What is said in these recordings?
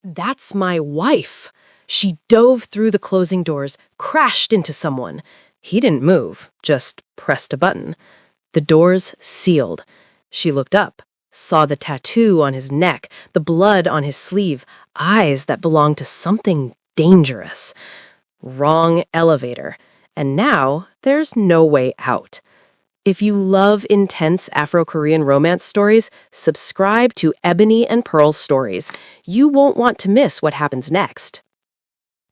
That's my wife. She dove through the closing doors, crashed into someone. He didn't move, just pressed a button. The doors sealed. She looked up, saw the tattoo on his neck, the blood on his sleeve, eyes that belonged to something dangerous. Wrong elevator. And now there's no way out. If you love intense Afro-Korean romance stories, subscribe to Ebony and Pearl's Stories. You won't want to miss what happens next.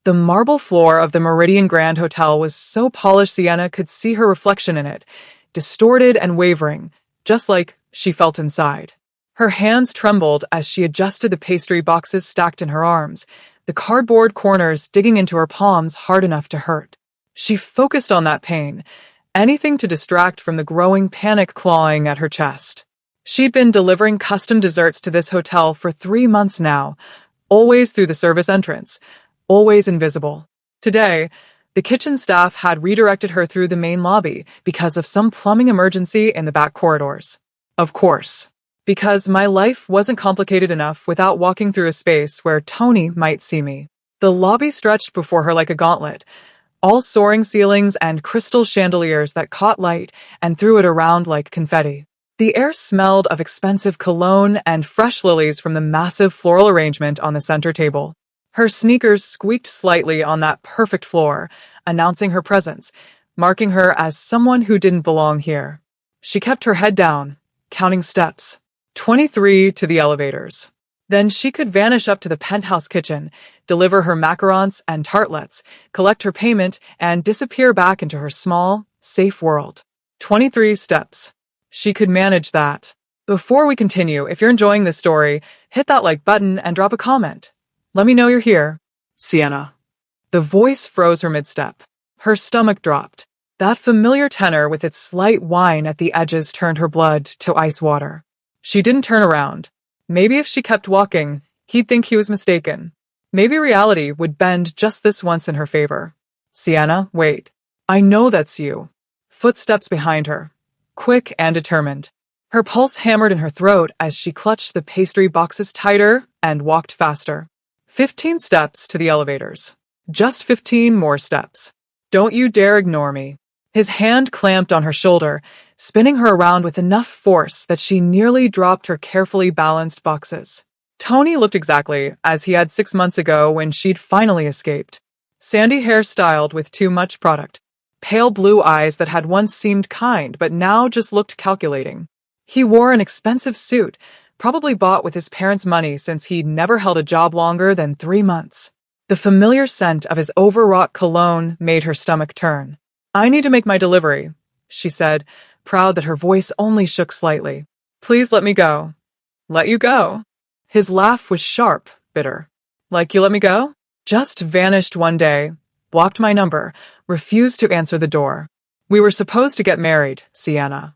The marble floor of the Meridian Grand Hotel was so polished Sienna could see her reflection in it, distorted and wavering, just like she felt inside. Her hands trembled as she adjusted the pastry boxes stacked in her arms, the cardboard corners digging into her palms hard enough to hurt. She focused on that pain, anything to distract from the growing panic clawing at her chest. She'd been delivering custom desserts to this hotel for 3 months now, always through the service entrance, always invisible. Today, the kitchen staff had redirected her through the main lobby because of some plumbing emergency in the back corridors. Of course, because my life wasn't complicated enough without walking through a space where Tony might see me. The lobby stretched before her like a gauntlet, all soaring ceilings and crystal chandeliers that caught light and threw it around like confetti. The air smelled of expensive cologne and fresh lilies from the massive floral arrangement on the center table. Her sneakers squeaked slightly on that perfect floor, announcing her presence, marking her as someone who didn't belong here. She kept her head down, counting steps. 23 to the elevators. Then she could vanish up to the penthouse kitchen, deliver her macarons and tartlets, collect her payment, and disappear back into her small, safe world. 23 steps. She could manage that. Before we continue, if you're enjoying this story, hit that like button and drop a comment. Let me know you're here. Sienna. The voice froze her mid-step. Her stomach dropped. That familiar tenor with its slight whine at the edges turned her blood to ice water. She didn't turn around. Maybe if she kept walking, he'd think he was mistaken. Maybe reality would bend just this once in her favor. Sienna, wait. I know that's you. Footsteps behind her. Quick and determined. Her pulse hammered in her throat as she clutched the pastry boxes tighter and walked faster. 15 steps to the elevators. Just 15 more steps. Don't you dare ignore me. His hand clamped on her shoulder, spinning her around with enough force that she nearly dropped her carefully balanced boxes. Tony looked exactly as he had 6 months ago when she'd finally escaped. Sandy hair styled with too much product. Pale blue eyes that had once seemed kind but now just looked calculating. He wore an expensive suit, probably bought with his parents' money since he'd never held a job longer than 3 months. The familiar scent of his overwrought cologne made her stomach turn. I need to make my delivery, she said, proud that her voice only shook slightly. Please let me go. Let you go? His laugh was sharp, bitter. Like you let me go? Just vanished one day, blocked my number, refused to answer the door. We were supposed to get married, Sienna.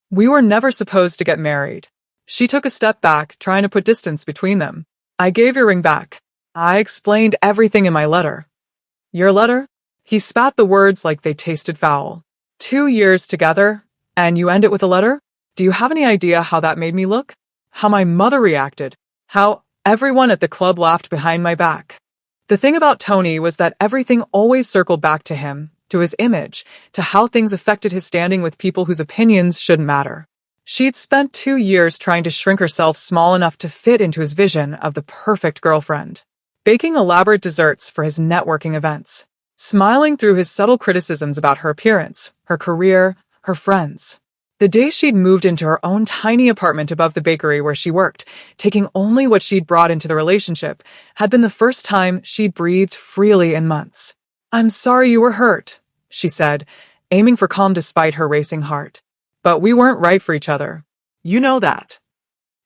We were never supposed to get married. She took a step back, trying to put distance between them. I gave your ring back. I explained everything in my letter. Your letter? He spat the words like they tasted foul. 2 years together, and you end it with a letter? Do you have any idea how that made me look? How my mother reacted? How everyone at the club laughed behind my back? The thing about Tony was that everything always circled back to him, to his image, to how things affected his standing with people whose opinions shouldn't matter. She'd spent 2 years trying to shrink herself small enough to fit into his vision of the perfect girlfriend, baking elaborate desserts for his networking events, smiling through his subtle criticisms about her appearance, her career, her friends. The day she'd moved into her own tiny apartment above the bakery where she worked, taking only what she'd brought into the relationship, had been the first time she'd breathed freely in months. I'm sorry you were hurt, she said, aiming for calm despite her racing heart. But we weren't right for each other. You know that.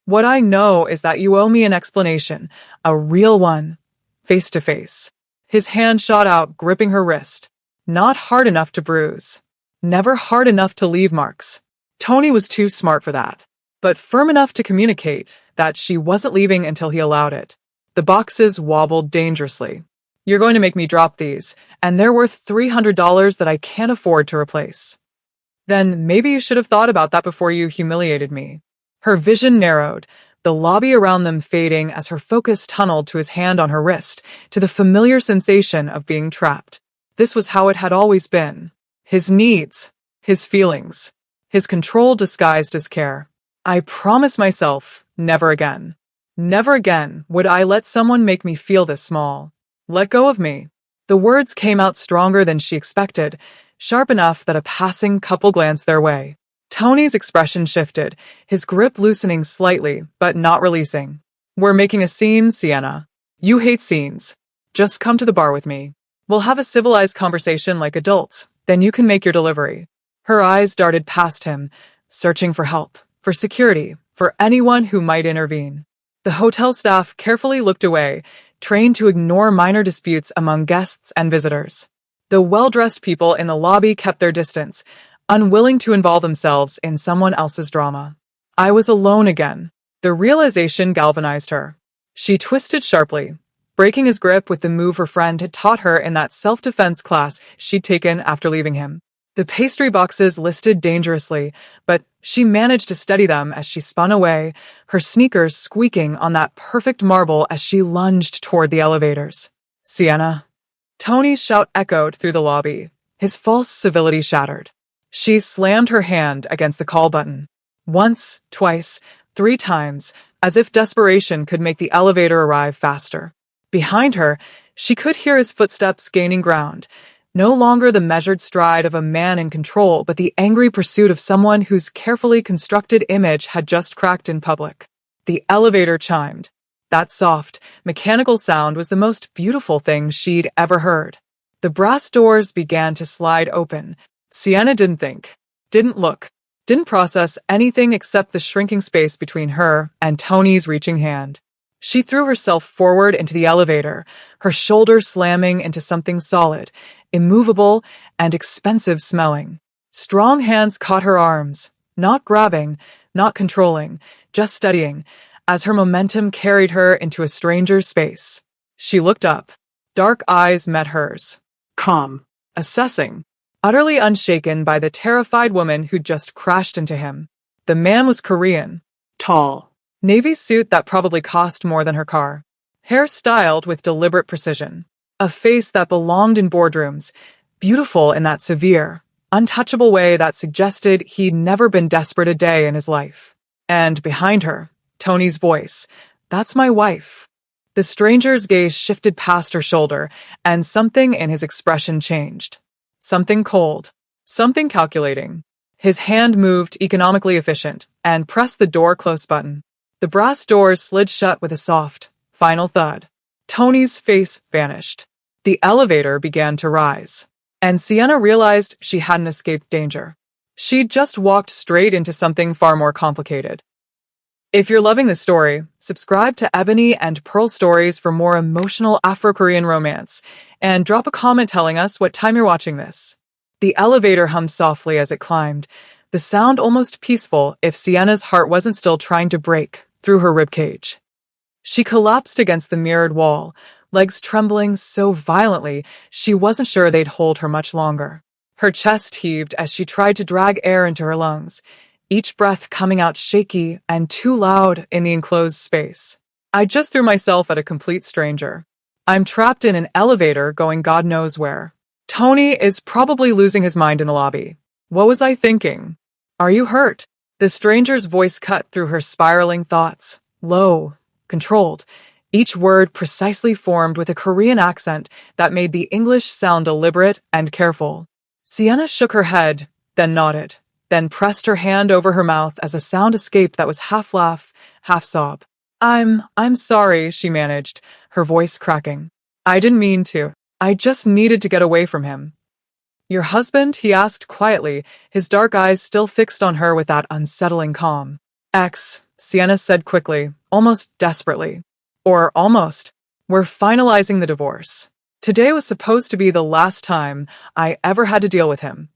What I know is that you owe me an explanation, a real one, face to face. His hand shot out, gripping her wrist. Not hard enough to bruise. Never hard enough to leave marks. Tony was too smart for that, but firm enough to communicate that she wasn't leaving until he allowed it. The boxes wobbled dangerously. You're going to make me drop these, and they're worth $300 that I can't afford to replace. Then maybe you should have thought about that before you humiliated me. Her vision narrowed, the lobby around them fading as her focus tunneled to his hand on her wrist, to the familiar sensation of being trapped. This was how it had always been. His needs, his feelings, his control disguised as care. I promise myself, never again. Never again would I let someone make me feel this small. Let go of me. The words came out stronger than she expected, sharp enough that a passing couple glanced their way. Tony's expression shifted, his grip loosening slightly, but not releasing. We're making a scene, Sienna. You hate scenes. Just come to the bar with me. We'll have a civilized conversation like adults, then you can make your delivery. Her eyes darted past him, searching for help, for security, for anyone who might intervene. The hotel staff carefully looked away, trained to ignore minor disputes among guests and visitors. The well-dressed people in the lobby kept their distance, unwilling to involve themselves in someone else's drama. I was alone again. The realization galvanized her. She twisted sharply, breaking his grip with the move her friend had taught her in that self-defense class she'd taken after leaving him. The pastry boxes listed dangerously, but she managed to steady them as she spun away, her sneakers squeaking on that perfect marble as she lunged toward the elevators. Sienna. Tony's shout echoed through the lobby, his false civility shattered. She slammed her hand against the call button. Once, twice, 3 times, as if desperation could make the elevator arrive faster. Behind her, she could hear his footsteps gaining ground, no longer the measured stride of a man in control, but the angry pursuit of someone whose carefully constructed image had just cracked in public. The elevator chimed. That soft, mechanical sound was the most beautiful thing she'd ever heard. The brass doors began to slide open. Sienna didn't think, didn't look, didn't process anything except the shrinking space between her and Tony's reaching hand. She threw herself forward into the elevator, her shoulder slamming into something solid, immovable, and expensive smelling. Strong hands caught her arms, not grabbing, not controlling, just steadying, as her momentum carried her into a stranger's space. She looked up. Dark eyes met hers. Calm. Assessing. Utterly unshaken by the terrified woman who'd just crashed into him. The man was Korean. Tall. Navy suit that probably cost more than her car. Hair styled with deliberate precision. A face that belonged in boardrooms, beautiful in that severe, untouchable way that suggested he'd never been desperate a day in his life. And behind her, Tony's voice. That's my wife. The stranger's gaze shifted past her shoulder, and something in his expression changed. Something cold. Something calculating. His hand moved economically efficient, and pressed the door close button. The brass doors slid shut with a soft, final thud. Tony's face vanished. The elevator began to rise. And Sienna realized she hadn't escaped danger. She'd just walked straight into something far more complicated. If you're loving this story, subscribe to Ebony and Pearl Stories for more emotional Afro-Korean romance, and drop a comment telling us what time you're watching this. The elevator hummed softly as it climbed, the sound almost peaceful if Sienna's heart wasn't still trying to break through her ribcage. She collapsed against the mirrored wall, legs trembling so violently she wasn't sure they'd hold her much longer. Her chest heaved as she tried to drag air into her lungs, each breath coming out shaky and too loud in the enclosed space. I just threw myself at a complete stranger. I'm trapped in an elevator going God knows where. Tony is probably losing his mind in the lobby. What was I thinking? Are you hurt? The stranger's voice cut through her spiraling thoughts, low, controlled, each word precisely formed with a Korean accent that made the English sound deliberate and careful. Sienna shook her head, then nodded, then pressed her hand over her mouth as a sound escaped that was half laugh, half sob. I'm sorry, she managed, her voice cracking. I didn't mean to. I just needed to get away from him. Your husband? He asked quietly, his dark eyes still fixed on her with that unsettling calm. Ex, Sienna said quickly, almost desperately. Or almost. We're finalizing the divorce. Today was supposed to be the last time I ever had to deal with him.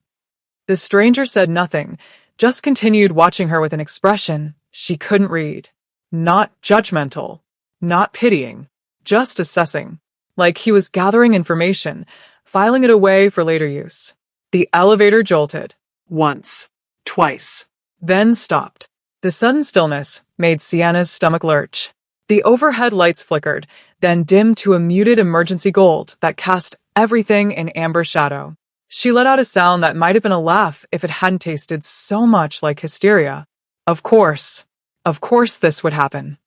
The stranger said nothing, just continued watching her with an expression she couldn't read. Not judgmental, not pitying, just assessing. Like he was gathering information, filing it away for later use. The elevator jolted. Once. Twice. Then stopped. The sudden stillness made Sienna's stomach lurch. The overhead lights flickered, then dimmed to a muted emergency gold that cast everything in amber shadow. She let out a sound that might have been a laugh if it hadn't tasted so much like hysteria. Of course this would happen.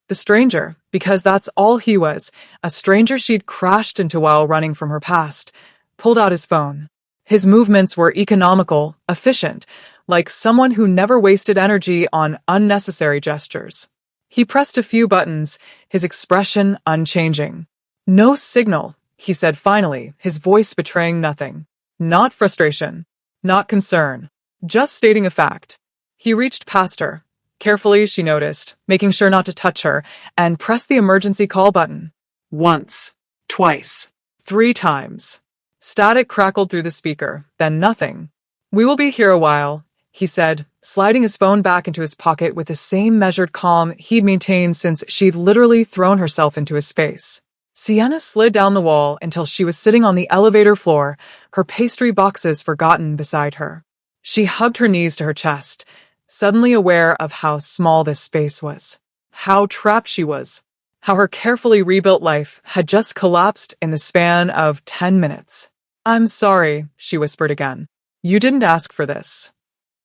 The stranger, because that's all he was, a stranger she'd crashed into while running from her past, pulled out his phone. His movements were economical, efficient, like someone who never wasted energy on unnecessary gestures. He pressed a few buttons, his expression unchanging. "No signal," he said finally, his voice betraying nothing. Not frustration, not concern, just stating a fact. He reached past her. Carefully, she noticed, making sure not to touch her, and pressed the emergency call button. Once, twice, 3 times. Static crackled through the speaker, then nothing. "We will be here a while," he said, sliding his phone back into his pocket with the same measured calm he'd maintained since she'd literally thrown herself into his space. Sienna slid down the wall until she was sitting on the elevator floor, her pastry boxes forgotten beside her. She hugged her knees to her chest, suddenly aware of how small this space was, how trapped she was, how her carefully rebuilt life had just collapsed in the span of 10 minutes. "I'm sorry," she whispered again. "You didn't ask for this."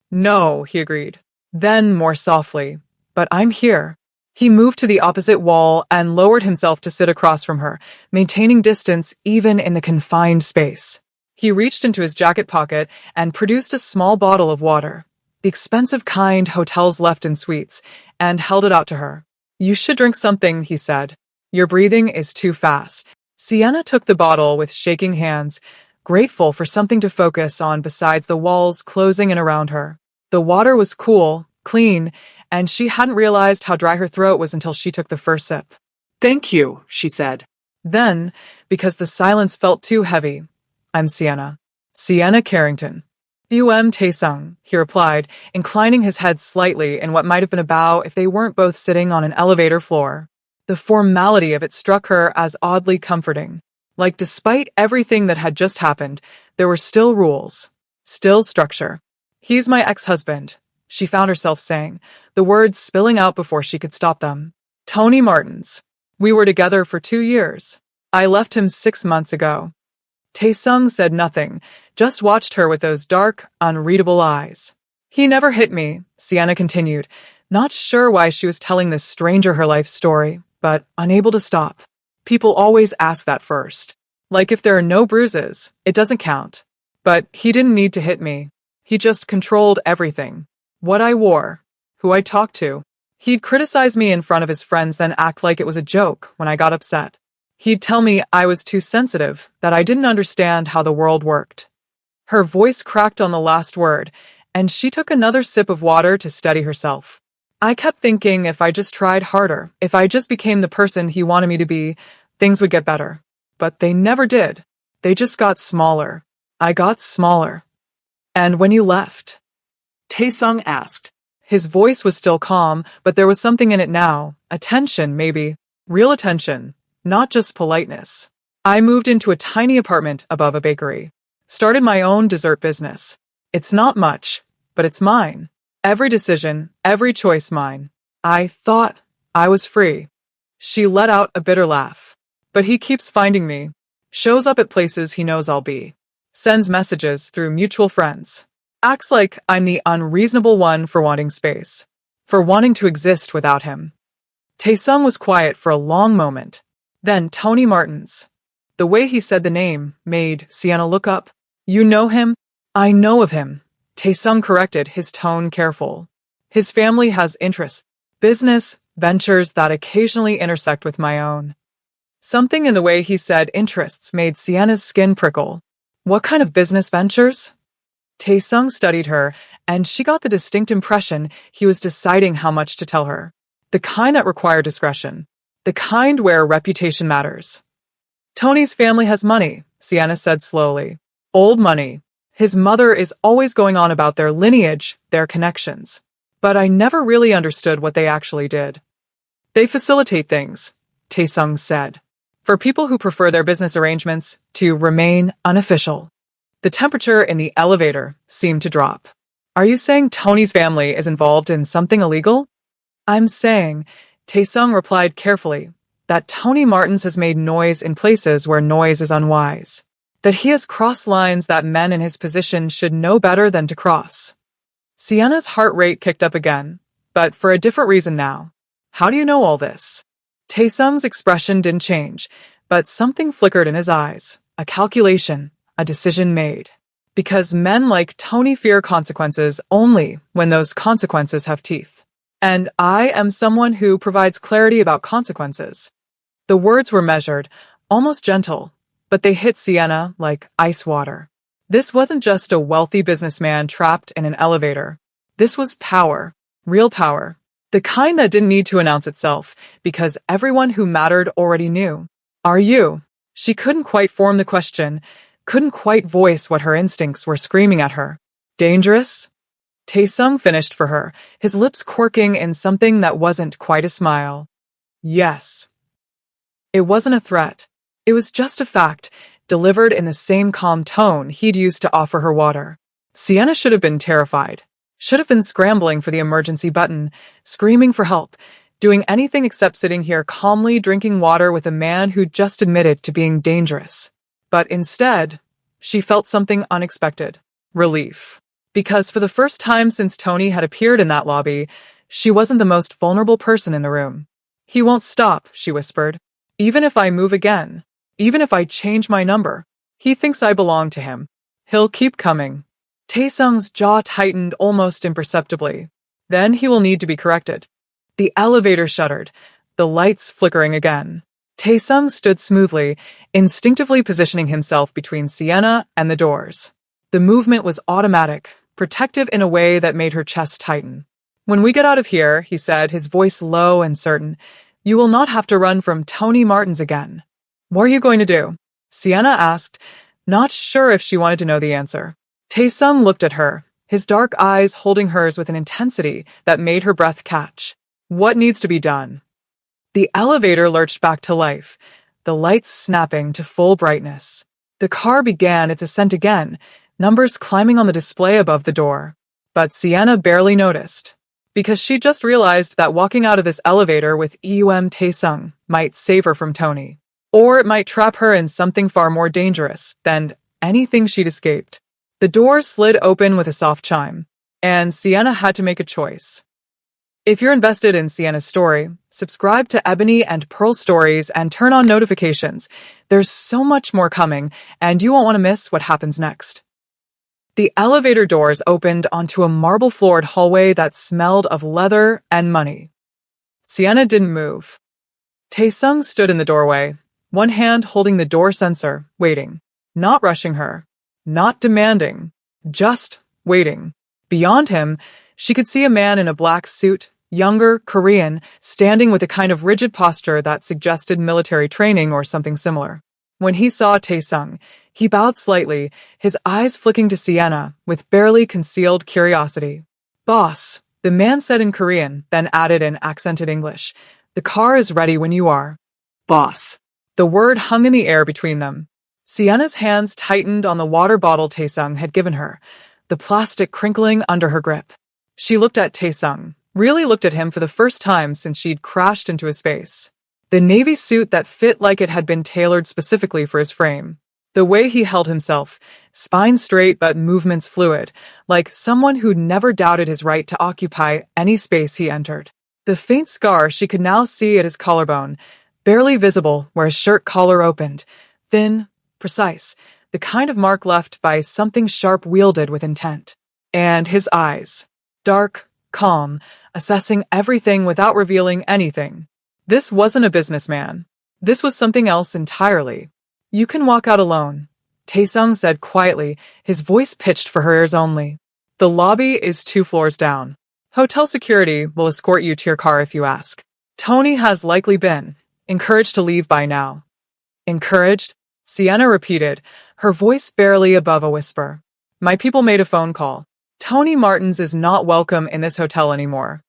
"No," he agreed. Then, more softly, "But I'm here." He moved to the opposite wall and lowered himself to sit across from her, maintaining distance even in the confined space. He reached into his jacket pocket and produced a small bottle of water, the expensive kind hotels left in suites, and held it out to her. "You should drink something," he said. "Your breathing is too fast." Sienna took the bottle with shaking hands, grateful for something to focus on besides the walls closing in around her. The water was cool, clean, and she hadn't realized how dry her throat was until she took the first sip. "Thank you," she said. Then, because the silence felt too heavy, "I'm Sienna. Sienna Carrington." Tae-sung, he replied, inclining his head slightly in what might have been a bow if they weren't both sitting on an elevator floor. The formality of it struck her as oddly comforting. Like despite everything that had just happened, there were still rules, still structure. "He's my ex-husband," she found herself saying, the words spilling out before she could stop them. "Tony Martins. We were together for 2 years. I left him 6 months ago." Tae-sung said nothing, just watched her with those dark, unreadable eyes. "He never hit me," Sienna continued, not sure why she was telling this stranger her life story, but unable to stop. "People always ask that first. Like if there are no bruises, it doesn't count. But he didn't need to hit me. He just controlled everything. What I wore, who I talked to. He'd criticize me in front of his friends, then act like it was a joke when I got upset. He'd tell me I was too sensitive, that I didn't understand how the world worked." Her voice cracked on the last word, and she took another sip of water to steady herself. "I kept thinking if I just tried harder, if I just became the person he wanted me to be, things would get better. But they never did. They just got smaller. I got smaller." "And when you left?" Tae-sung asked. His voice was still calm, but there was something in it now. Attention, maybe. Real attention. Not just politeness. "I moved into a tiny apartment above a bakery. Started my own dessert business. It's not much, but it's mine. Every decision, every choice mine. I thought I was free." She let out a bitter laugh. "But he keeps finding me. Shows up at places he knows I'll be. Sends messages through mutual friends. Acts like I'm the unreasonable one for wanting space. For wanting to exist without him." Tae-sung was quiet for a long moment. Then Tony Martins. The way he said the name made Sienna look up. "You know him?" "I know of him," Tae-sung corrected, his tone careful. "His family has interests, business, ventures that occasionally intersect with my own." Something in the way he said interests made Sienna's skin prickle. "What kind of business ventures?" Tae-sung studied her, and she got the distinct impression he was deciding how much to tell her. The kind that required discretion. The kind where reputation matters. "Tony's family has money," Sienna said slowly. "Old money. His mother is always going on about their lineage, their connections. But I never really understood what they actually did." "They facilitate things," Tae-sung said, "for people who prefer their business arrangements to remain unofficial." The temperature in the elevator seemed to drop. Are you saying Tony's family is involved in something illegal? I'm saying, Taesung replied carefully, that Tony Martins has made noise in places where noise is unwise. That he has crossed lines that men in his position should know better than to cross. Sienna's heart rate kicked up again, but for a different reason now. How do you know all this? Taesung's expression didn't change, but something flickered in his eyes. A calculation, a decision made. Because men like Tony fear consequences only when those consequences have teeth. And I am someone who provides clarity about consequences. The words were measured, almost gentle, but they hit Sienna like ice water. This wasn't just a wealthy businessman trapped in an elevator. This was power, real power, the kind that didn't need to announce itself because everyone who mattered already knew. Are you? She couldn't quite form the question, couldn't quite voice what her instincts were screaming at her. Dangerous? Taesung finished for her, his lips quirking in something that wasn't quite a smile. Yes. It wasn't a threat. It was just a fact, delivered in the same calm tone he'd used to offer her water. Sienna should have been terrified. Should have been scrambling for the emergency button, screaming for help, doing anything except sitting here calmly drinking water with a man who'd just admitted to being dangerous. But instead, she felt something unexpected. Relief. Because for the first time since Tony had appeared in that lobby, she wasn't the most vulnerable person in the room. He won't stop, she whispered. Even if I move again. Even if I change my number. He thinks I belong to him. He'll keep coming. Taesung's jaw tightened almost imperceptibly. Then he will need to be corrected. The elevator shuddered, the lights flickering again. Taesung stood smoothly, instinctively positioning himself between Sienna and the doors. The movement was automatic, protective in a way that made her chest tighten. When we get out of here, he said, his voice low and certain, you will not have to run from Tony Martins again. What are you going to do? Sienna asked, not sure if she wanted to know the answer. Taesung looked at her, his dark eyes holding hers with an intensity that made her breath catch. What needs to be done? The elevator lurched back to life, the lights snapping to full brightness. The car began its ascent again, numbers climbing on the display above the door. But Sienna barely noticed, because she just realized that walking out of this elevator with Taesung might save her from Tony. Or it might trap her in something far more dangerous than anything she'd escaped. The door slid open with a soft chime, and Sienna had to make a choice. If you're invested in Sienna's story, subscribe to Ebony and Pearl Stories and turn on notifications. There's so much more coming, and you won't want to miss what happens next. The elevator doors opened onto a marble-floored hallway that smelled of leather and money. Sienna didn't move. Taesung stood in the doorway, one hand holding the door sensor, waiting. Not rushing her. Not demanding. Just waiting. Beyond him, she could see a man in a black suit, younger, Korean, standing with a kind of rigid posture that suggested military training or something similar. When he saw Taesung, he bowed slightly, his eyes flicking to Sienna with barely concealed curiosity. Boss, the man said in Korean, then added in accented English. The car is ready when you are. Boss. The word hung in the air between them. Sienna's hands tightened on the water bottle Taesung had given her, the plastic crinkling under her grip. She looked at Taesung, really looked at him for the first time since she'd crashed into his face. The navy suit that fit like it had been tailored specifically for his frame. The way he held himself, spine straight but movements fluid, like someone who'd never doubted his right to occupy any space he entered. The faint scar she could now see at his collarbone, barely visible where his shirt collar opened, thin, precise, the kind of mark left by something sharp wielded with intent. And his eyes. Dark, calm, assessing everything without revealing anything. This wasn't a businessman. This was something else entirely. You can walk out alone, Taesung said quietly, his voice pitched for her ears only. The lobby is 2 floors down. Hotel security will escort you to your car if you ask. Tony has likely been encouraged to leave by now. Encouraged? Sienna repeated, her voice barely above a whisper. My people made a phone call. Tony Martins is not welcome in this hotel anymore.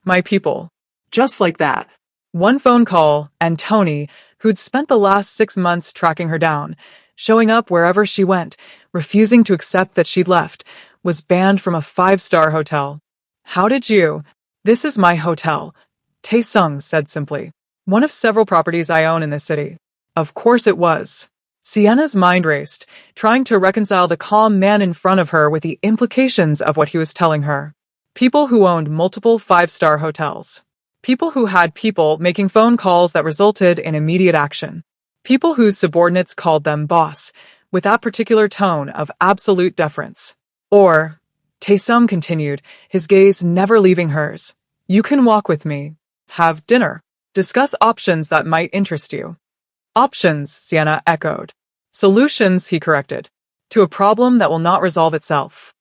My people. Just like that. One phone call, and Tony, who'd spent the last 6 months tracking her down, showing up wherever she went, refusing to accept that she'd left, was banned from a 5-star hotel. How did you? This is my hotel, Tae-sung said simply. One of several properties I own in this city. Of course it was. Sienna's mind raced, trying to reconcile the calm man in front of her with the implications of what he was telling her. People who owned multiple 5-star hotels. People who had people making phone calls that resulted in immediate action. People whose subordinates called them boss, with that particular tone of absolute deference. Or, Tae-sung continued, his gaze never leaving hers. You can walk with me. Have dinner. Discuss options that might interest you. Options, Sienna echoed. Solutions, he corrected. To a problem that will not resolve itself.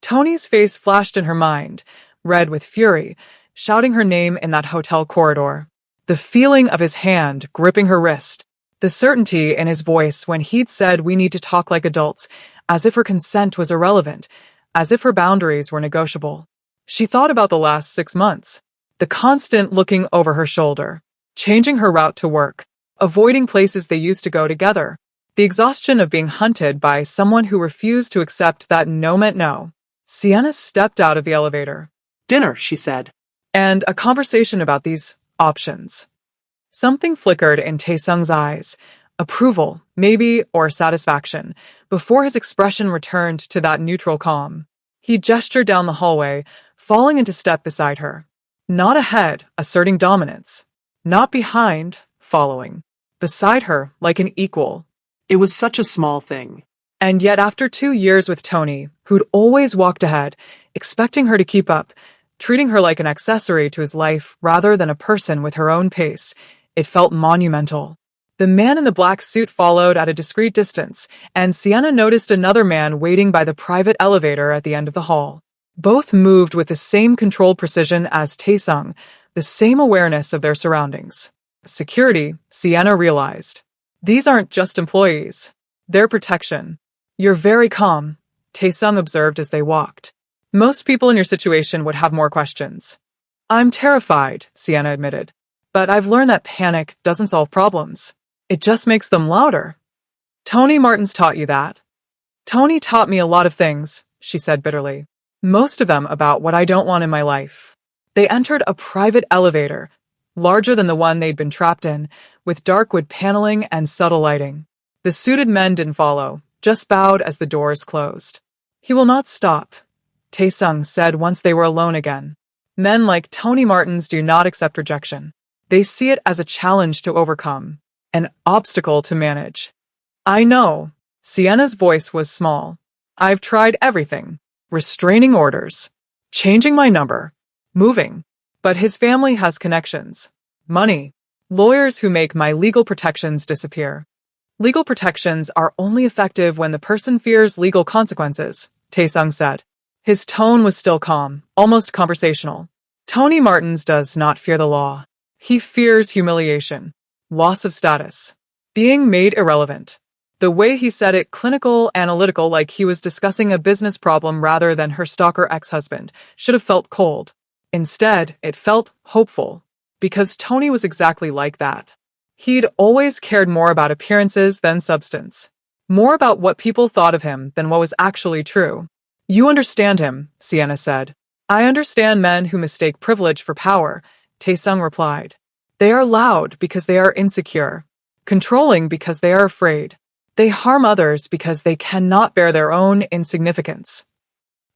Tony's face flashed in her mind, red with fury, shouting her name in that hotel corridor. The feeling of his hand gripping her wrist. The certainty in his voice when he'd said we need to talk like adults, as if her consent was irrelevant, as if her boundaries were negotiable. She thought about the last 6 months. The constant looking over her shoulder, changing her route to work, avoiding places they used to go together, the exhaustion of being hunted by someone who refused to accept that no meant no. Sienna stepped out of the elevator. Dinner, she said. And a conversation about these options. Something flickered in Tae-sung's eyes, approval, maybe, or satisfaction, before his expression returned to that neutral calm. He gestured down the hallway, falling into step beside her. Not ahead, asserting dominance. Not behind, following. Beside her, like an equal. It was such a small thing. And yet after 2 years with Tony, who'd always walked ahead, expecting her to keep up, treating her like an accessory to his life rather than a person with her own pace, it felt monumental. The man in the black suit followed at a discreet distance, and Sienna noticed another man waiting by the private elevator at the end of the hall. Both moved with the same controlled precision as Tae-sung, the same awareness of their surroundings. Security, Sienna realized. These aren't just employees. They're protection. You're very calm, Tae-sung observed as they walked. Most people in your situation would have more questions. I'm terrified, Sienna admitted. But I've learned that panic doesn't solve problems. It just makes them louder. Tony Martin's taught you that. Tony taught me a lot of things, she said bitterly. Most of them about what I don't want in my life. They entered a private elevator, larger than the one they'd been trapped in, with dark wood paneling and subtle lighting. The suited men didn't follow, just bowed as the doors closed. He will not stop, Tae-sung said once they were alone again. Men like Tony Martins do not accept rejection. They see it as a challenge to overcome, an obstacle to manage. I know. Sienna's voice was small. I've tried everything. Restraining orders. Changing my number. Moving. But his family has connections. Money. Lawyers who make my legal protections disappear. Legal protections are only effective when the person fears legal consequences, Tae-sung said. His tone was still calm, almost conversational. Tony Martins does not fear the law. He fears humiliation, loss of status, being made irrelevant. The way he said it, clinical, analytical, like he was discussing a business problem rather than her stalker ex-husband, should have felt cold. Instead, it felt hopeful, because Tony was exactly like that. He'd always cared more about appearances than substance, more about what people thought of him than what was actually true. You understand him, Sienna said. I understand men who mistake privilege for power, Tae-sung replied. They are loud because they are insecure, controlling because they are afraid. They harm others because they cannot bear their own insignificance.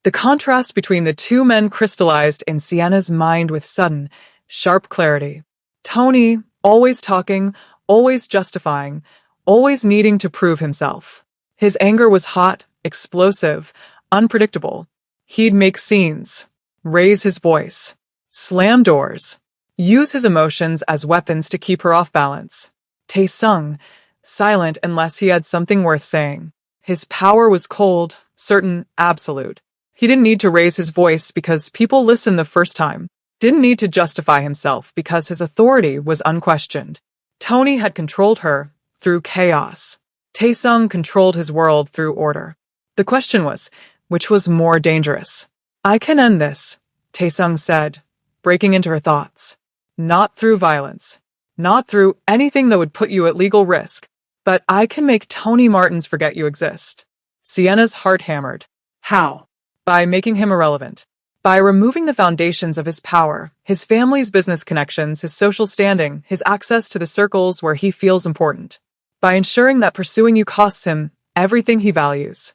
The contrast between the two men crystallized in Sienna's mind with sudden, sharp clarity. Tony, always talking, always justifying, always needing to prove himself. His anger was hot, explosive, unpredictable. He'd make scenes, raise his voice, slam doors, use his emotions as weapons to keep her off balance. Tae-sung, silent unless he had something worth saying. His power was cold, certain, absolute. He didn't need to raise his voice because people listened the first time. Didn't need to justify himself because his authority was unquestioned. Tony had controlled her through chaos. Tae-sung controlled his world through order. The question was, which was more dangerous? I can end this, Tae-sung said, breaking into her thoughts. Not through violence. Not through anything that would put you at legal risk. But I can make Tony Martins forget you exist. Sienna's heart hammered. How? by making him irrelevant, by removing the foundations of his power, his family's business connections, his social standing, his access to the circles where he feels important, by ensuring that pursuing you costs him everything he values.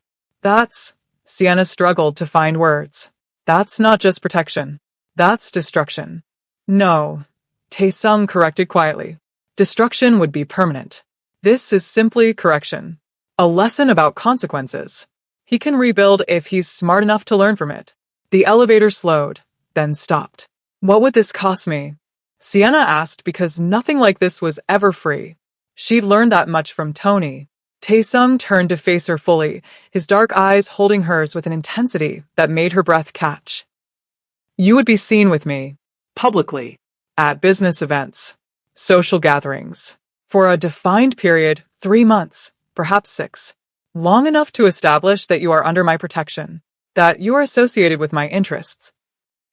Sienna struggled to find words. That's not just protection. That's destruction. No, Taesung corrected quietly. Destruction would be permanent. This is simply correction. A lesson about consequences. He can rebuild if he's smart enough to learn from it. The elevator slowed, then stopped. What would this cost me? Sienna asked because nothing like this was ever free. She'd learned that much from Tony. Taesung turned to face her fully, his dark eyes holding hers with an intensity that made her breath catch. You would be seen with me. Publicly. At business events. Social gatherings. For a defined period, 3 months, perhaps 6. Long enough to establish that you are under my protection. That you are associated with my interests.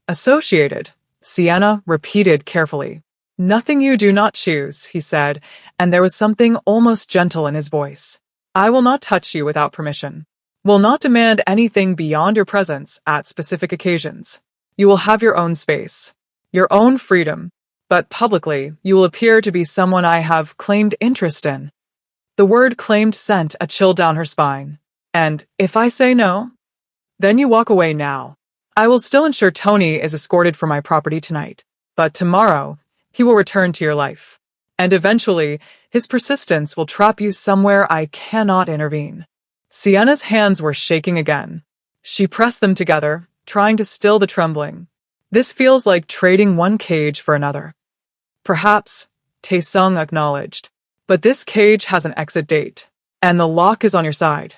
Associated, Sienna repeated carefully. Nothing you do not choose, he said, and there was something almost gentle in his voice. I will not touch you without permission. Will not demand anything beyond your presence at specific occasions. You will have your own space, your own freedom, but publicly you will appear to be someone I have claimed interest in. The word claimed sent a chill down her spine. And if I say no, then you walk away now. I will still ensure Tony is escorted from my property tonight, but tomorrow he will return to your life. And eventually, his persistence will trap you somewhere I cannot intervene. Sienna's hands were shaking again. She pressed them together, trying to still the trembling. This feels like trading one cage for another. Perhaps, Taesung acknowledged, but this cage has an exit date, and the lock is on your side.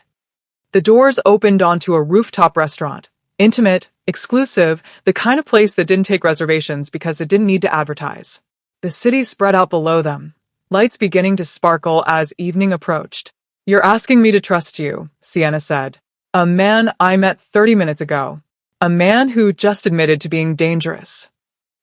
The doors opened onto a rooftop restaurant. Intimate, exclusive, the kind of place that didn't take reservations because it didn't need to advertise. The city spread out below them, lights beginning to sparkle as evening approached. You're asking me to trust you, Sienna said. A man I met 30 minutes ago. A man who just admitted to being dangerous.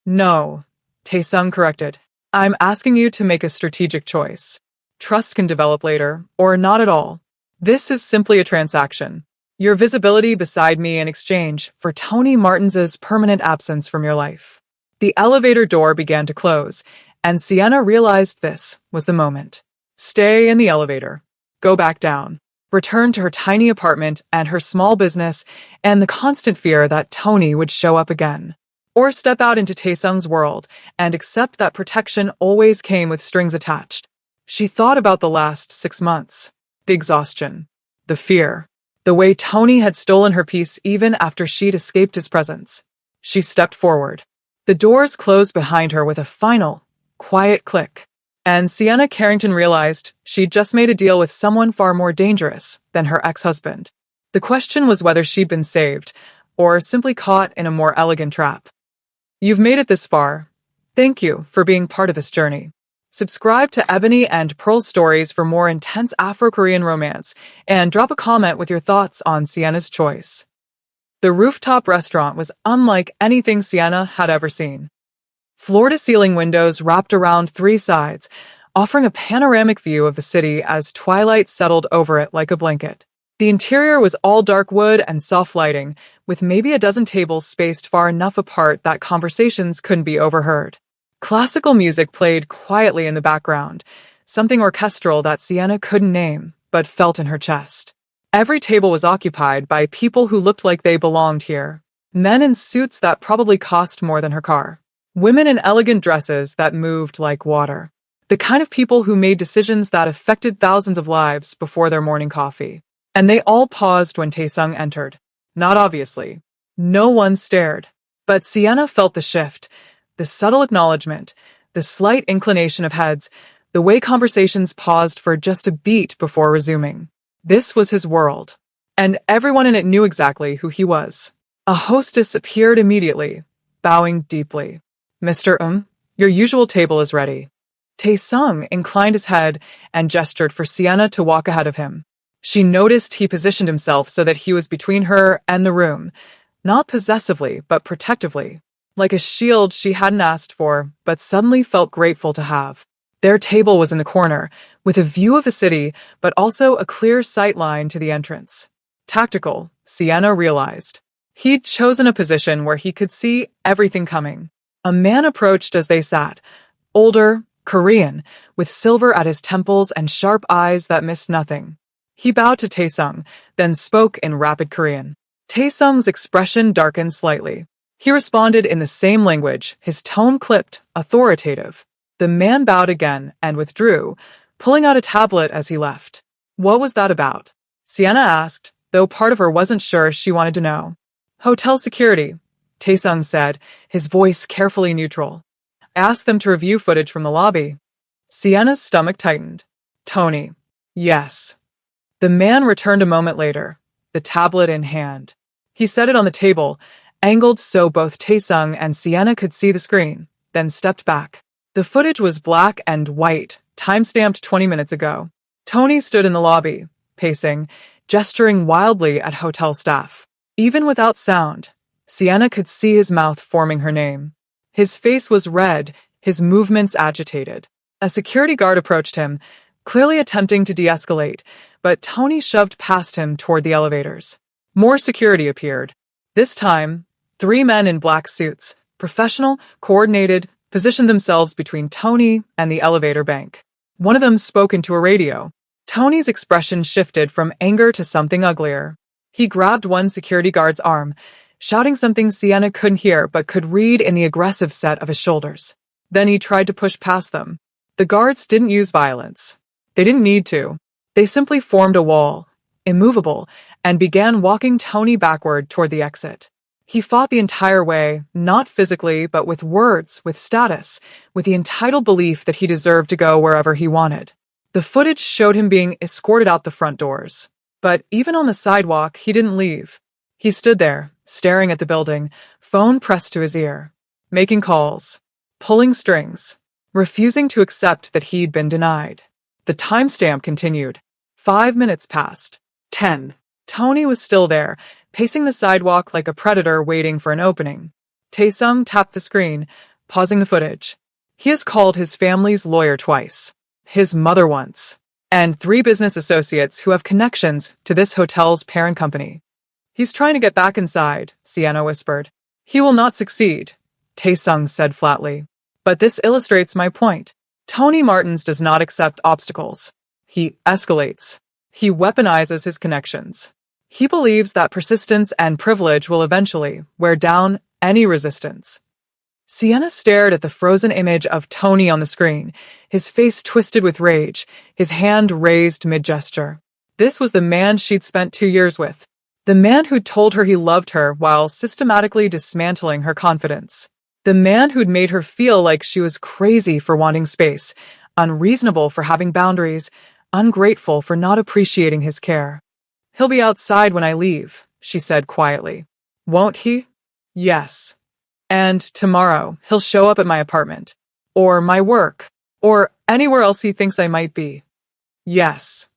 No, Taesung corrected. I'm asking you to make a strategic choice. Trust can develop later, or not at all. This is simply a transaction. Your visibility beside me in exchange for Tony Martins's permanent absence from your life. The elevator door began to close, and Sienna realized this was the moment. Stay in the elevator. Go back down. Return to her tiny apartment and her small business and the constant fear that Tony would show up again. Or step out into Taesung's world and accept that protection always came with strings attached. She thought about the last 6 months. The exhaustion. The fear. The way Tony had stolen her peace even after she'd escaped his presence. She stepped forward. The doors closed behind her with a final, quiet click. And Sienna Carrington realized she'd just made a deal with someone far more dangerous than her ex-husband. The question was whether she'd been saved, or simply caught in a more elegant trap. You've made it this far. Thank you for being part of this journey. Subscribe to Ebony and Pearl Stories for more intense Afro-Korean romance, and drop a comment with your thoughts on Sienna's choice. The rooftop restaurant was unlike anything Sienna had ever seen. Floor-to-ceiling windows wrapped around 3 sides, offering a panoramic view of the city as twilight settled over it like a blanket. The interior was all dark wood and soft lighting, with maybe a dozen tables spaced far enough apart that conversations couldn't be overheard. Classical music played quietly in the background, something orchestral that Sienna couldn't name, but felt in her chest. Every table was occupied by people who looked like they belonged here. Men in suits that probably cost more than her car. Women in elegant dresses that moved like water. The kind of people who made decisions that affected thousands of lives before their morning coffee. And they all paused when Taesung entered. Not obviously. No one stared. But Sienna felt the shift, the subtle acknowledgement, the slight inclination of heads, the way conversations paused for just a beat before resuming. This was his world. And everyone in it knew exactly who he was. A hostess appeared immediately, bowing deeply. Mr. Your usual table is ready. Taesung inclined his head and gestured for Sienna to walk ahead of him. She noticed he positioned himself so that he was between her and the room, not possessively, but protectively, like a shield she hadn't asked for, but suddenly felt grateful to have. Their table was in the corner, with a view of the city, but also a clear sight line to the entrance. Tactical, Sienna realized. He'd chosen a position where he could see everything coming. A man approached as they sat, older, Korean, with silver at his temples and sharp eyes that missed nothing. He bowed to Taesung, then spoke in rapid Korean. Taesung's expression darkened slightly. He responded in the same language, his tone clipped, authoritative. The man bowed again and withdrew, pulling out a tablet as he left. What was that about? Sienna asked, though part of her wasn't sure she wanted to know. Hotel security, Taesung said, his voice carefully neutral. I asked them to review footage from the lobby. Sienna's stomach tightened. Tony. Yes. The man returned a moment later, the tablet in hand. He set it on the table, angled so both Taesung and Sienna could see the screen, then stepped back. The footage was black and white, time-stamped 20 minutes ago. Tony stood in the lobby, pacing, gesturing wildly at hotel staff. Even without sound, Sienna could see his mouth forming her name. His face was red, his movements agitated. A security guard approached him, clearly attempting to de-escalate, but Tony shoved past him toward the elevators. More security appeared. This time, 3 men in black suits, professional, coordinated, positioned themselves between Tony and the elevator bank. One of them spoke into a radio. Tony's expression shifted from anger to something uglier. He grabbed one security guard's arm, shouting something Sienna couldn't hear but could read in the aggressive set of his shoulders. Then he tried to push past them. The guards didn't use violence. They didn't need to. They simply formed a wall, immovable, and began walking Tony backward toward the exit. He fought the entire way, not physically, but with words, with status, with the entitled belief that he deserved to go wherever he wanted. The footage showed him being escorted out the front doors. But even on the sidewalk, he didn't leave. He stood there, staring at the building, phone pressed to his ear, making calls, pulling strings, refusing to accept that he'd been denied. The timestamp continued. 5 minutes passed. 10. Tony was still there, pacing the sidewalk like a predator waiting for an opening. Taesung tapped the screen, pausing the footage. He has called his family's lawyer twice, his mother once, and 3 business associates who have connections to this hotel's parent company. He's trying to get back inside, Sienna whispered. He will not succeed, Taesung said flatly. But this illustrates my point. Tony Martins does not accept obstacles. He escalates. He weaponizes his connections. He believes that persistence and privilege will eventually wear down any resistance. Sienna stared at the frozen image of Tony on the screen, his face twisted with rage, his hand raised mid-gesture. This was the man she'd spent 2 years with. The man who'd told her he loved her while systematically dismantling her confidence. The man who'd made her feel like she was crazy for wanting space, unreasonable for having boundaries, ungrateful for not appreciating his care. He'll be outside when I leave, she said quietly. Won't he? Yes. And tomorrow, he'll show up at my apartment, or my work, or anywhere else he thinks I might be. Yes.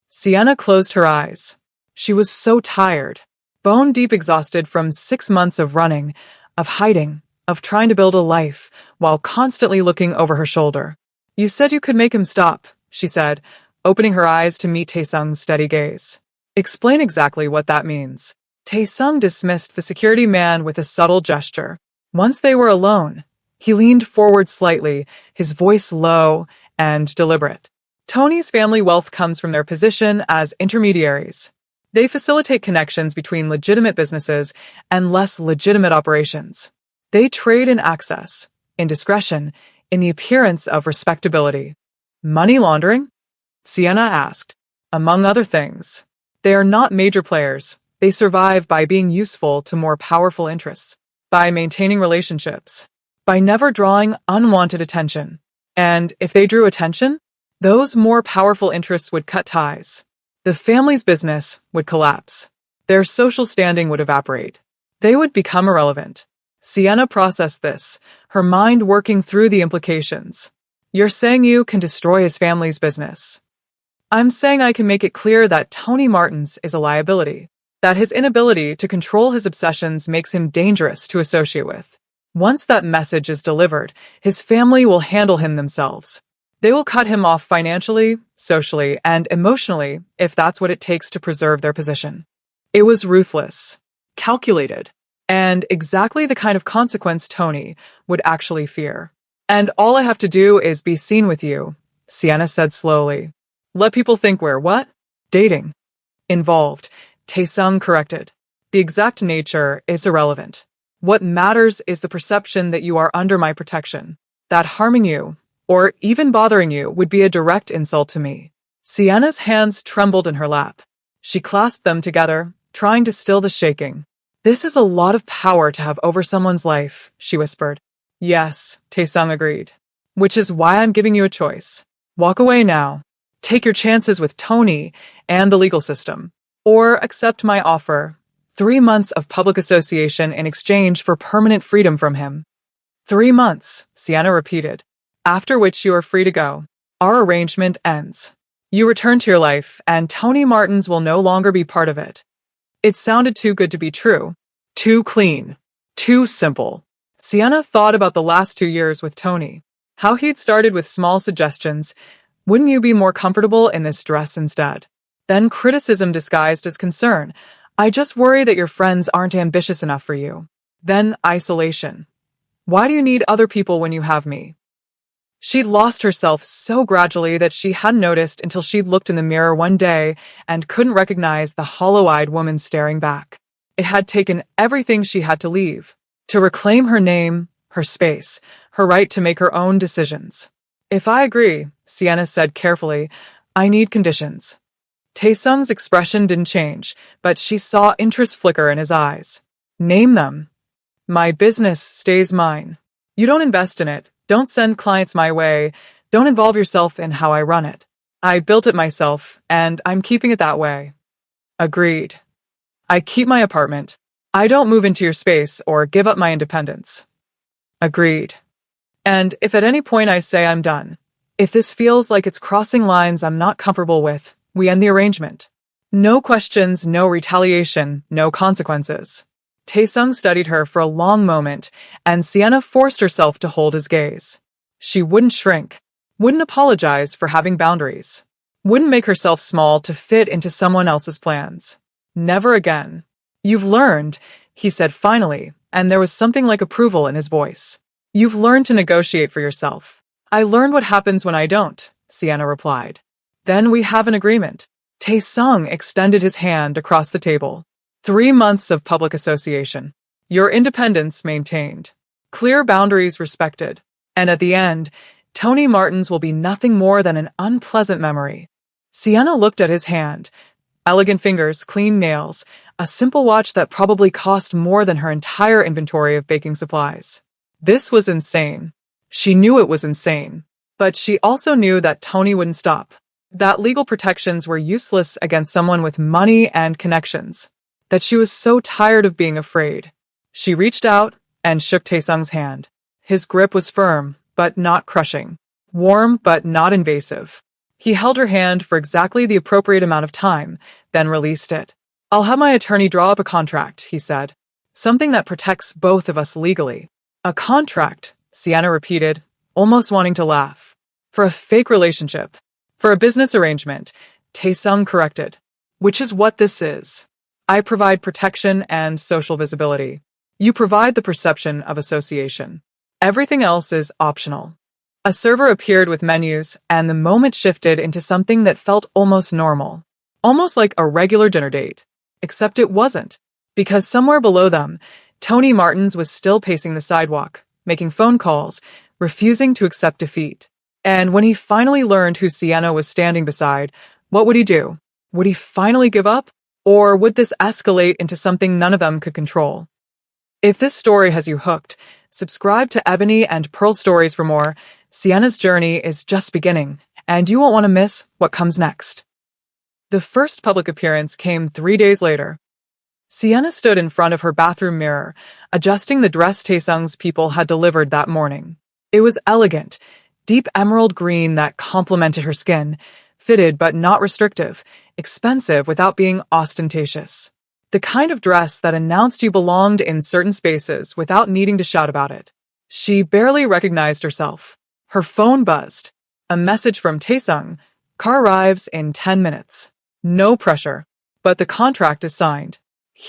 Sienna closed her eyes. She was so tired, bone-deep exhausted from 6 months of running, of hiding, of trying to build a life, while constantly looking over her shoulder. You said you could make him stop, she said, opening her eyes to meet Taesung's steady gaze. Explain exactly what that means. Taesung dismissed the security man with a subtle gesture. Once they were alone, he leaned forward slightly, his voice low and deliberate. Tony's family wealth comes from their position as intermediaries. They facilitate connections between legitimate businesses and less legitimate operations. They trade in access, in discretion, in the appearance of respectability. Money laundering? Sienna asked. Among other things. They are not major players. They survive by being useful to more powerful interests, by maintaining relationships, by never drawing unwanted attention. And if they drew attention, those more powerful interests would cut ties. The family's business would collapse. Their social standing would evaporate. They would become irrelevant. Sienna processed this, her mind working through the implications. You're saying you can destroy his family's business. I'm saying I can make it clear that Tony Martins is a liability, that his inability to control his obsessions makes him dangerous to associate with. Once that message is delivered, his family will handle him themselves. They will cut him off financially, socially, and emotionally if that's what it takes to preserve their position. It was ruthless, calculated. And exactly the kind of consequence Tony would actually fear. And all I have to do is be seen with you, Sienna said slowly. Let people think we're what? Dating. Involved, Taesung corrected. The exact nature is irrelevant. What matters is the perception that you are under my protection. That harming you, or even bothering you, would be a direct insult to me. Sienna's hands trembled in her lap. She clasped them together, trying to still the shaking. This is a lot of power to have over someone's life, she whispered. Yes, Taesung agreed. Which is why I'm giving you a choice. Walk away now. Take your chances with Tony and the legal system. Or accept my offer. 3 months of public association in exchange for permanent freedom from him. 3 months, Sienna repeated. After which you are free to go. Our arrangement ends. You return to your life, and Tony Martins will no longer be part of it. It sounded too good to be true. Too clean. Too simple. Sienna thought about the last 2 years with Tony. How he'd started with small suggestions. Wouldn't you be more comfortable in this dress instead? Then criticism disguised as concern. I just worry that your friends aren't ambitious enough for you. Then isolation. Why do you need other people when you have me? She'd lost herself so gradually that she hadn't noticed until she'd looked in the mirror one day and couldn't recognize the hollow-eyed woman staring back. It had taken everything she had to leave, to reclaim her name, her space, her right to make her own decisions. If I agree, Sienna said carefully, I need conditions. Taesung's expression didn't change, but she saw interest flicker in his eyes. Name them. My business stays mine. You don't invest in it. Don't send clients my way. Don't involve yourself in how I run it. I built it myself, and I'm keeping it that way. Agreed. I keep my apartment. I don't move into your space or give up my independence. Agreed. And if at any point I say I'm done, if this feels like it's crossing lines I'm not comfortable with, we end the arrangement. No questions, no retaliation, no consequences. Taesung studied her for a long moment, and Sienna forced herself to hold his gaze. She wouldn't shrink, wouldn't apologize for having boundaries, wouldn't make herself small to fit into someone else's plans. Never again. You've learned, he said finally, and there was something like approval in his voice. You've learned to negotiate for yourself. I learned what happens when I don't, Sienna replied. Then we have an agreement. Taesung extended his hand across the table. 3 months of public association. Your independence maintained. Clear boundaries respected. And at the end, Tony Martins will be nothing more than an unpleasant memory. Sienna looked at his hand. Elegant fingers, clean nails, a simple watch that probably cost more than her entire inventory of baking supplies. This was insane. She knew it was insane. But she also knew that Tony wouldn't stop. That legal protections were useless against someone with money and connections. That she was so tired of being afraid. She reached out and shook Taesung's hand. His grip was firm, but not crushing. Warm, but not invasive. He held her hand for exactly the appropriate amount of time, then released it. I'll have my attorney draw up a contract, he said. Something that protects both of us legally. A contract, Sienna repeated, almost wanting to laugh. For a fake relationship. For a business arrangement, Taesung corrected. Which is what this is. I provide protection and social visibility. You provide the perception of association. Everything else is optional. A server appeared with menus, and the moment shifted into something that felt almost normal. Almost like a regular dinner date. Except it wasn't. Because somewhere below them, Tony Martins was still pacing the sidewalk, making phone calls, refusing to accept defeat. And when he finally learned who Sienna was standing beside, what would he do? Would he finally give up? Or would this escalate into something none of them could control? If this story has you hooked, subscribe to Ebony and Pearl Stories for more. Sienna's journey is just beginning, and you won't want to miss what comes next. The first public appearance came 3 days later. Sienna stood in front of her bathroom mirror, adjusting the dress Taesung's people had delivered that morning. It was elegant, deep emerald green that complemented her skin, fitted but not restrictive, expensive without being ostentatious. The kind of dress that announced you belonged in certain spaces without needing to shout about it. She barely recognized herself. Her phone buzzed. A message from Taesung. Car arrives in 10 minutes. No pressure. But the contract is signed.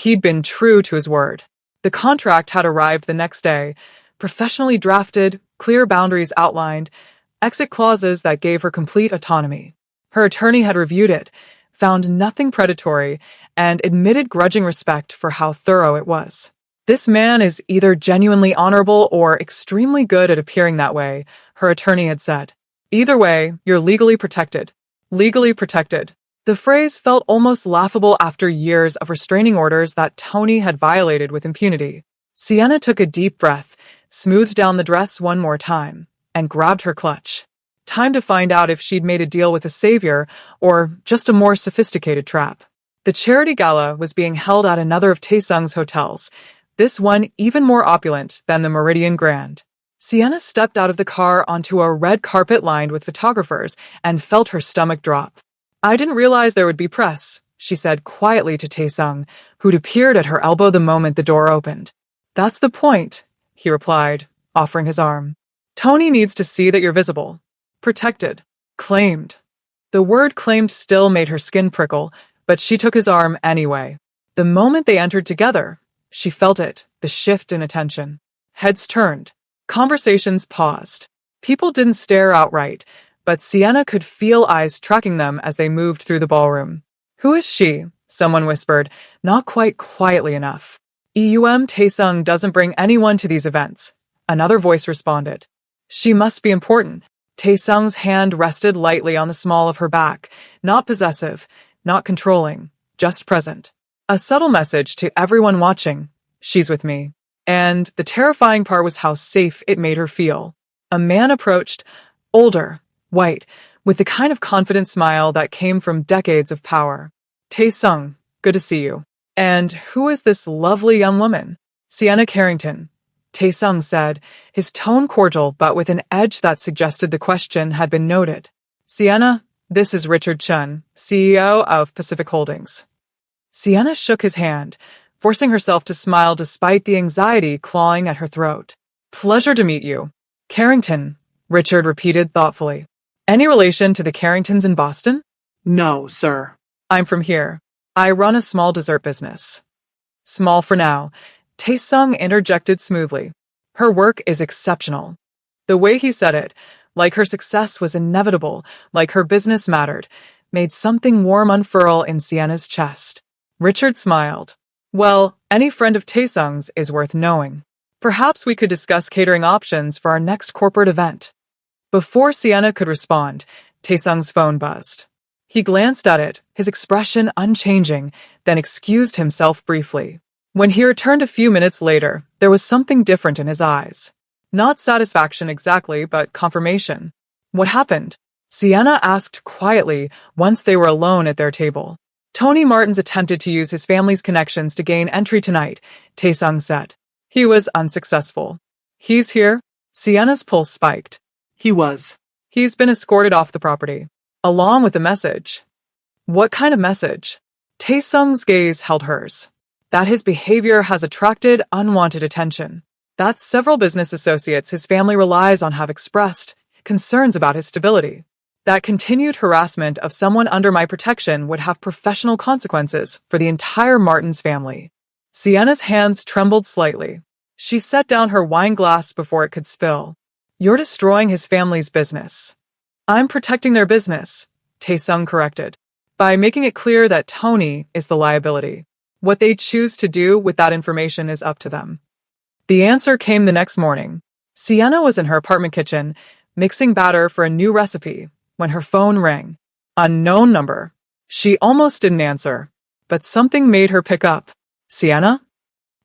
He'd been true to his word. The contract had arrived the next day, professionally drafted, clear boundaries outlined, exit clauses that gave her complete autonomy. Her attorney had reviewed it, found nothing predatory, and admitted grudging respect for how thorough it was. This man is either genuinely honorable or extremely good at appearing that way, her attorney had said. Either way, you're legally protected. Legally protected. The phrase felt almost laughable after years of restraining orders that Tony had violated with impunity. Sienna took a deep breath, smoothed down the dress one more time, and grabbed her clutch. Time to find out if she'd made a deal with a savior or just a more sophisticated trap. The charity gala was being held at another of Taesung's hotels, this one even more opulent than the Meridian Grand. Sienna stepped out of the car onto a red carpet lined with photographers and felt her stomach drop. I didn't realize there would be press, she said quietly to Taesung, who'd appeared at her elbow the moment the door opened. That's the point, he replied, offering his arm. Tony needs to see that you're visible. Protected. Claimed. The word claimed still made her skin prickle, but she took his arm anyway. The moment they entered together, she felt it, the shift in attention. Heads turned. Conversations paused. People didn't stare outright, but Sienna could feel eyes tracking them as they moved through the ballroom. Who is she? Someone whispered, not quite quietly enough. Taesung doesn't bring anyone to these events. Another voice responded. She must be important. Taesung's hand rested lightly on the small of her back, not possessive, not controlling, just present. A subtle message to everyone watching. She's with me. And the terrifying part was how safe it made her feel. A man approached, older, white, with the kind of confident smile that came from decades of power. Taesung, good to see you. And who is this lovely young woman? Sienna Carrington. Taesung said, his tone cordial but with an edge that suggested the question had been noted. Sienna, this is Richard Chun, CEO of Pacific Holdings. Sienna shook his hand, forcing herself to smile despite the anxiety clawing at her throat. Pleasure to meet you. Carrington, Richard repeated thoughtfully. Any relation to the Carringtons in Boston? No, sir. I'm from here. I run a small dessert business. Small for now, Taesung interjected smoothly. Her work is exceptional. The way he said it, like her success was inevitable, like her business mattered, made something warm unfurl in Sienna's chest. Richard smiled. Well, any friend of Taesung's is worth knowing. Perhaps we could discuss catering options for our next corporate event. Before Sienna could respond, Taesung's phone buzzed. He glanced at it, his expression unchanging, then excused himself briefly. When he returned a few minutes later, there was something different in his eyes. Not satisfaction exactly, but confirmation. What happened? Sienna asked quietly once they were alone at their table. Tony Martins attempted to use his family's connections to gain entry tonight, Taesung said. He was unsuccessful. He's here? Sienna's pulse spiked. He was. He's been escorted off the property, along with a message. What kind of message? Taesung's gaze held hers. That his behavior has attracted unwanted attention. That several business associates his family relies on have expressed concerns about his stability. That continued harassment of someone under my protection would have professional consequences for the entire Martins family. Sienna's hands trembled slightly. She set down her wine glass before it could spill. You're destroying his family's business. I'm protecting their business, Taesung corrected, by making it clear that Tony is the liability. What they choose to do with that information is up to them. The answer came the next morning. Sienna was in her apartment kitchen, mixing batter for a new recipe, when her phone rang. Unknown number. She almost didn't answer, but something made her pick up. Sienna?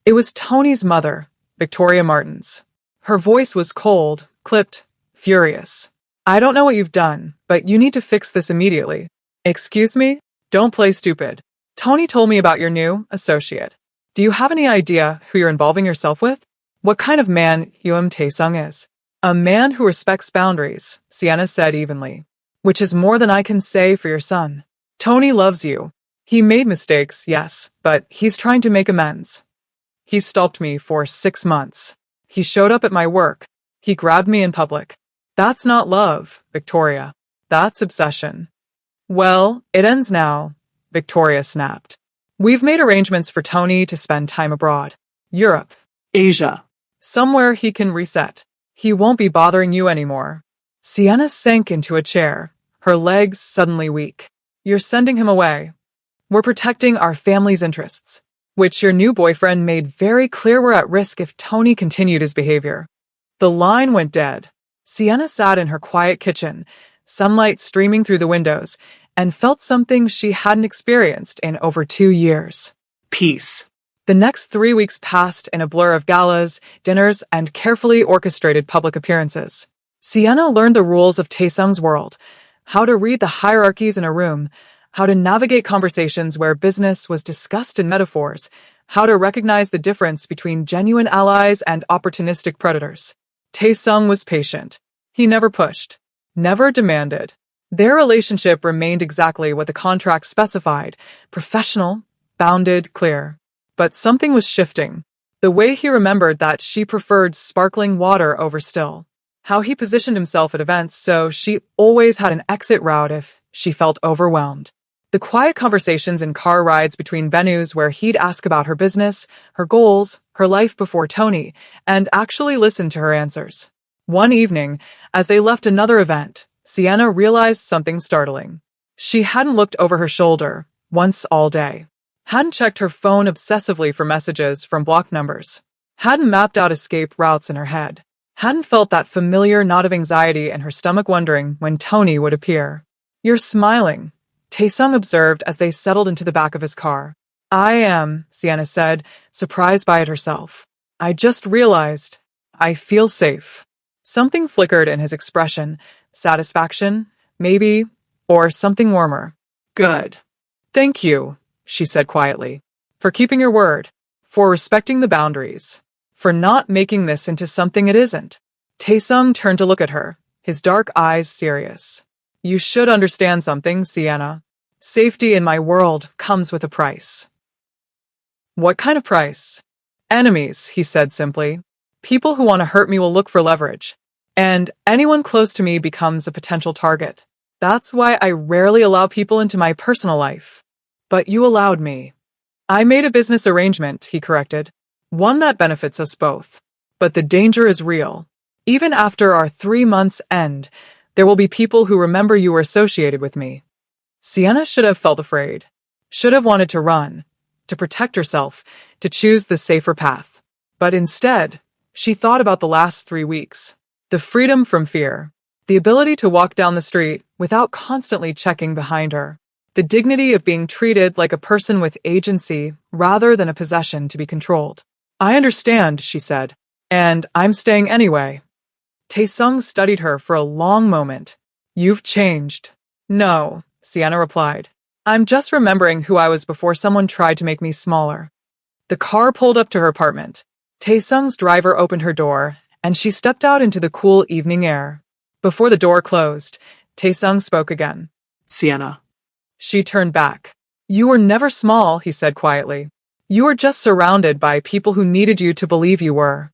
It was Tony's mother, Victoria Martins. Her voice was cold, clipped, furious. I don't know what you've done, but you need to fix this immediately. Excuse me? Don't play stupid. Tony told me about your new associate. Do you have any idea who you're involving yourself with? What kind of man Taesung is? A man who respects boundaries, Sienna said evenly. Which is more than I can say for your son. Tony loves you. He made mistakes, yes, but he's trying to make amends. He stalked me for 6 months. He showed up at my work. He grabbed me in public. That's not love, Victoria. That's obsession. Well, it ends now, Victoria snapped. We've made arrangements for Tony to spend time abroad. Europe. Asia. Somewhere he can reset. He won't be bothering you anymore. Sienna sank into a chair, her legs suddenly weak. You're sending him away. We're protecting our family's interests, which your new boyfriend made very clear were at risk if Tony continued his behavior. The line went dead. Sienna sat in her quiet kitchen, sunlight streaming through the windows, and felt something she hadn't experienced in over 2 years. Peace. The next 3 weeks passed in a blur of galas, dinners, and carefully orchestrated public appearances. Sienna learned the rules of Taesung's world, how to read the hierarchies in a room, how to navigate conversations where business was discussed in metaphors, how to recognize the difference between genuine allies and opportunistic predators. Taesung was patient. He never pushed, never demanded. Their relationship remained exactly what the contract specified: professional, bounded, clear. But something was shifting. The way he remembered that she preferred sparkling water over still. How he positioned himself at events so she always had an exit route if she felt overwhelmed. The quiet conversations and car rides between venues where he'd ask about her business, her goals, her life before Tony, and actually listen to her answers. One evening, as they left another event, Sienna realized something startling. She hadn't looked over her shoulder once all day. Hadn't checked her phone obsessively for messages from blocked numbers. Hadn't mapped out escape routes in her head. Hadn't felt that familiar knot of anxiety in her stomach wondering when Tony would appear. "You're smiling," Taesung observed as they settled into the back of his car. "I am," Sienna said, surprised by it herself. "I just realized. I feel safe." Something flickered in his expression. Satisfaction, maybe, or something warmer. Good. "Thank you," she said quietly, "for keeping your word, for respecting the boundaries, for not making this into something it isn't." Taesung turned to look at her, his dark eyes serious. "You should understand something, Sienna. Safety in my world comes with a price." "What kind of price?" "Enemies," he said simply. "People who want to hurt me will look for leverage, and anyone close to me becomes a potential target. That's why I rarely allow people into my personal life. But you allowed me." "I made a business arrangement," he corrected. "One that benefits us both. But the danger is real. Even after our 3 months end, there will be people who remember you were associated with me." Sienna should have felt afraid. Should have wanted to run, to protect herself, to choose the safer path. But instead, she thought about the last 3 weeks. The freedom from fear. The ability to walk down the street without constantly checking behind her. The dignity of being treated like a person with agency rather than a possession to be controlled. "I understand," she said, "and I'm staying anyway." Taesung studied her for a long moment. "You've changed." "No," Sienna replied. "I'm just remembering who I was before someone tried to make me smaller." The car pulled up to her apartment. Taesung's driver opened her door, and she stepped out into the cool evening air. Before the door closed, Taesung spoke again. Sienna. She turned back. "You were never small," he said quietly. "You were just surrounded by people who needed you to believe you were."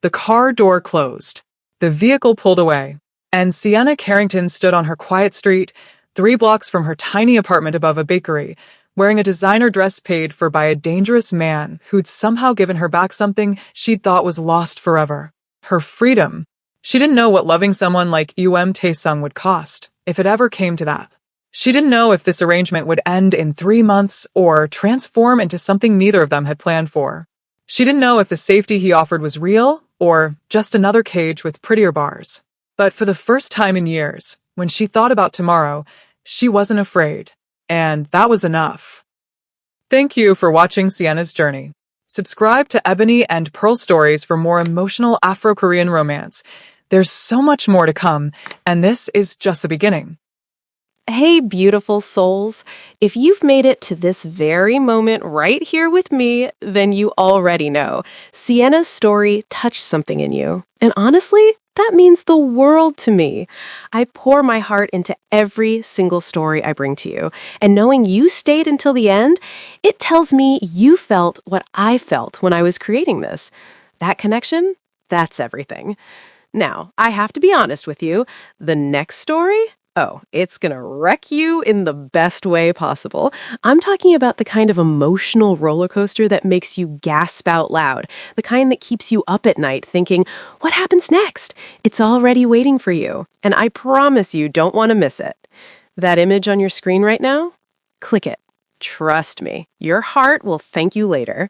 The car door closed. The vehicle pulled away, and Sienna Carrington stood on her quiet street, 3 blocks from her tiny apartment above a bakery, wearing a designer dress paid for by a dangerous man who'd somehow given her back something she'd thought was lost forever. Her freedom. She didn't know what loving someone like Taesung would cost, if it ever came to that. She didn't know if this arrangement would end in 3 months or transform into something neither of them had planned for. She didn't know if the safety he offered was real or just another cage with prettier bars. But for the first time in years, when she thought about tomorrow, she wasn't afraid. And that was enough. Thank you for watching Sienna's journey. Subscribe to Ebony and Pearl Stories for more emotional Afro-Korean romance. There's so much more to come, and this is just the beginning. Hey, beautiful souls. If you've made it to this very moment right here with me, then you already know. Sienna's story touched something in you. And honestly, that means the world to me. I pour my heart into every single story I bring to you. And knowing you stayed until the end, it tells me you felt what I felt when I was creating this. That connection, that's everything. Now, I have to be honest with you. The next story, Oh, it's gonna wreck you in the best way possible. I'm talking about the kind of emotional roller coaster that makes you gasp out loud, the kind that keeps you up at night thinking, what happens next? It's already waiting for you, and I promise you don't want to miss it. That image on your screen right now? Click it. Trust me, your heart will thank you later.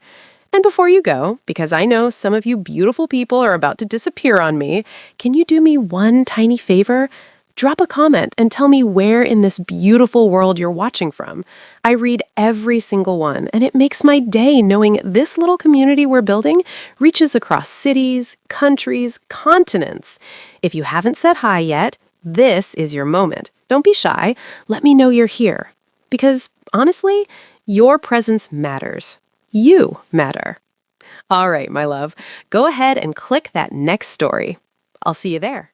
And before you go, because I know some of you beautiful people are about to disappear on me, can you do me one tiny favor? Drop a comment and tell me where in this beautiful world you're watching from. I read every single one, and it makes my day knowing this little community we're building reaches across cities, countries, continents. If you haven't said hi yet, this is your moment. Don't be shy. Let me know you're here. Because, honestly, your presence matters. You matter. All right, my love. Go ahead and click that next story. I'll see you there.